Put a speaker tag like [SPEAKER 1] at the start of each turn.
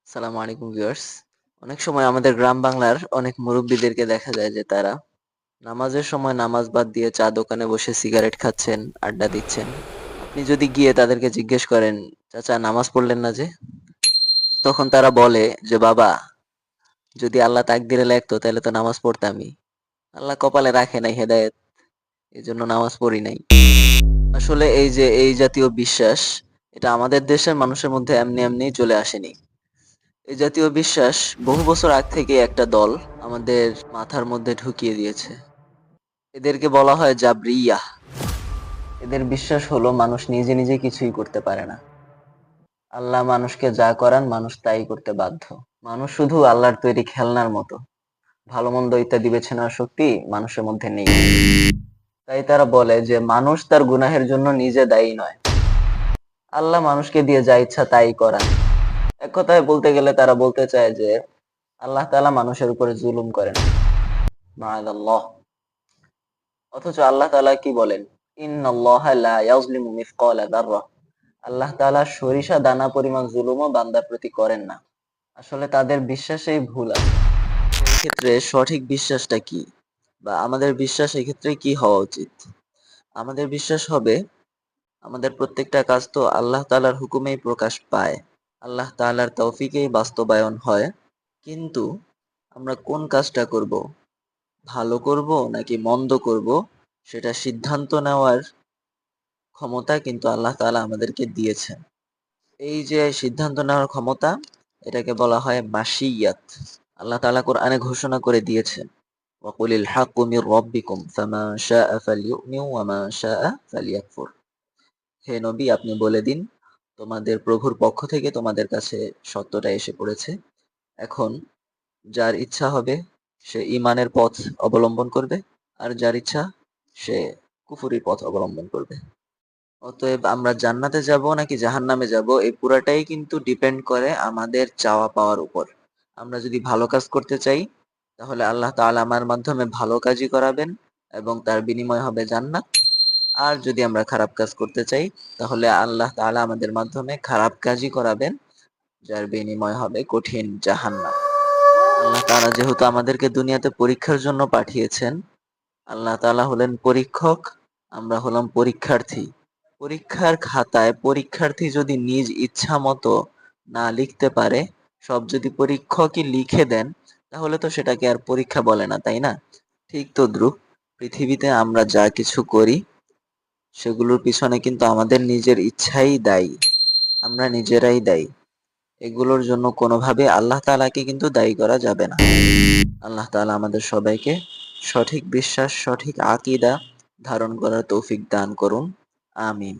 [SPEAKER 1] আসসালামু আলাইকুম ভিউয়ার্স। অনেক সময় আমাদের গ্রাম বাংলার অনেক মুরব্বিদেরকে দেখা যায় যে তারা নামাজের সময় নামাজ বাদ দিয়ে চা দোকানে বসে সিগারেট খাচ্ছেন, আড্ডা দিচ্ছেন। আপনি যদি গিয়ে তাদেরকে জিজ্ঞেস করেন, চাচা নামাজ পড়লেন না যে? তখন তারা বলে যে বাবা, যদি আল্লাহ তাকদিরে লেখতো তাহলে তো নামাজ পড়তামই। আল্লাহ কপালে রাখে নাই হেদায়েত, এই জন্য নামাজ পড়ি নাই। আসলে এই যে এই জাতীয় বিশ্বাস, এটা আমাদের দেশের মানুষের মধ্যে এমনি এমনি চলে আসেনি। এই জাতীয় বিশ্বাস বহু বছর আগ থেকে একটা দল আমাদের মাথার মধ্যে ঢুকিয়ে দিয়েছে। এদেরকে বলা হয় জাবরিয়াহ। এদের বিশ্বাস হলো মানুষ নিজে নিজে কিছুই করতে পারে না। আল্লাহ মানুষকে যা করান মানুষ তাই করতে বাধ্য। মানুষ শুধু আল্লাহর তৈরি খেলনার মতো। ভালো মন্দ ইত্যাদি বেছে নেওয়ার শক্তি মানুষের মধ্যে নেই। তাই তারা বলে যে মানুষ তার গুনাহের জন্য নিজে দায়ী নয়। আল্লাহ মানুষকে দিয়ে যা ইচ্ছা তাই করান। এক কথায় বলতে গেলে তারা বলতে চায় যে আল্লাহ তাআলা মানুষের উপরে জুলুম করেন। মাআযাল্লাহ। অথচ আল্লাহ তাআলা কি বলেন? ইন্নাল্লাহা লা ইয়াজলিমু মিসকালা যাররাহ। আল্লাহ তাআলা সরিষা দানা পরিমাণ জুলুমও বান্দার প্রতি করেন না। আসলে তাদের বিশ্বাসেই ভুল আছে। এই ক্ষেত্রে সঠিক বিশ্বাসটা কি? বা আমাদের বিশ্বাস এক্ষেত্রে কি হওয়া উচিত? আমাদের বিশ্বাস হবে আমাদের প্রত্যেকটা কাজ তো আল্লাহ তাআলার হুকুমেই প্রকাশ পায়। আল্লাহ তাআলার তৌফিকেই বাস্তবায়ন হয়। কিন্তু আমরা কোন কাজটা করব? ভালো করব নাকি মন্দ করব সেটা সিদ্ধান্ত নেওয়ার ক্ষমতা কিন্তু আল্লাহ তাআলা আমাদেরকে দিয়েছেন। এই যে সিদ্ধান্ত নেওয়ার ক্ষমতা, এটাকে বলা হয় মাশিয়াত। আল্লাহ তাআলা কোরআনে ঘোষণা করে দিয়েছেন, ওয়াকুলিল হাক্কু মির রাব্বিকুম ফামান শাআ ফালইউমিন ওয়া মান শাআ ফালইয়াকফুর। হে নবী, আপনি বলে দিন, তোমাদের প্রভুর পক্ষ থেকে তোমাদের কাছে সত্যটা এসে পড়েছে। এখন যার ইচ্ছা হবে সে ঈমানের পথ অবলম্বন করবে, আর যার ইচ্ছা সে কুফরির পথ অবলম্বন করবে। অতএব আমরা জান্নাতে যাব নাকি জাহান্নামে যাব, এই পুরাটাই কিন্তু ডিপেন্ড করে আমাদের চাওয়া পাওয়ার উপর। আমরা যদি ভালো কাজ করতে চাই তাহলে আল্লাহ তাআলা আমার মাধ্যমে ভালো কাজই করাবেন এবং তার বিনিময় হবে জান্নাত। আর যদি আমরা খারাপ কাজ করতে চাই তাহলে আল্লাহ তাআলা আমাদের মাধ্যমে খারাপ কাজই করাবেন, যার বিনিময় হবে কঠিন জাহান্নাম। আল্লাহ তাআলা যেহেতু আমাদেরকে দুনিয়াতে পরীক্ষার জন্য পাঠিয়েছেন, আল্লাহ তাআলা হলেন পরীক্ষক, আমরা হলাম পরীক্ষার্থী। পরীক্ষার খাতায় পরীক্ষার্থী যদি নিজ ইচ্ছা মতো না লিখতে পারে, সব যদি পরীক্ষকই লিখে দেন, তাহলে তো সেটাকে আর পরীক্ষা বলে না, তাই না? ঠিক তদ্রূপ পৃথিবীতে আমরা যা কিছু করি সেগুলোর পিছনে কিন্তু আমাদের নিজের ইচ্ছাই দায়ী। আমরা নিজেরাই দায়ী। এগুলোর জন্য কোনোভাবে আল্লাহ তাআলাকে কিন্তু দায়ী করা যাবে না। আল্লাহ তাআলা আমাদের সবাইকে সঠিক বিশ্বাস, সঠিক আকীদা ধারণ করার তৌফিক দান করুন। আমিন।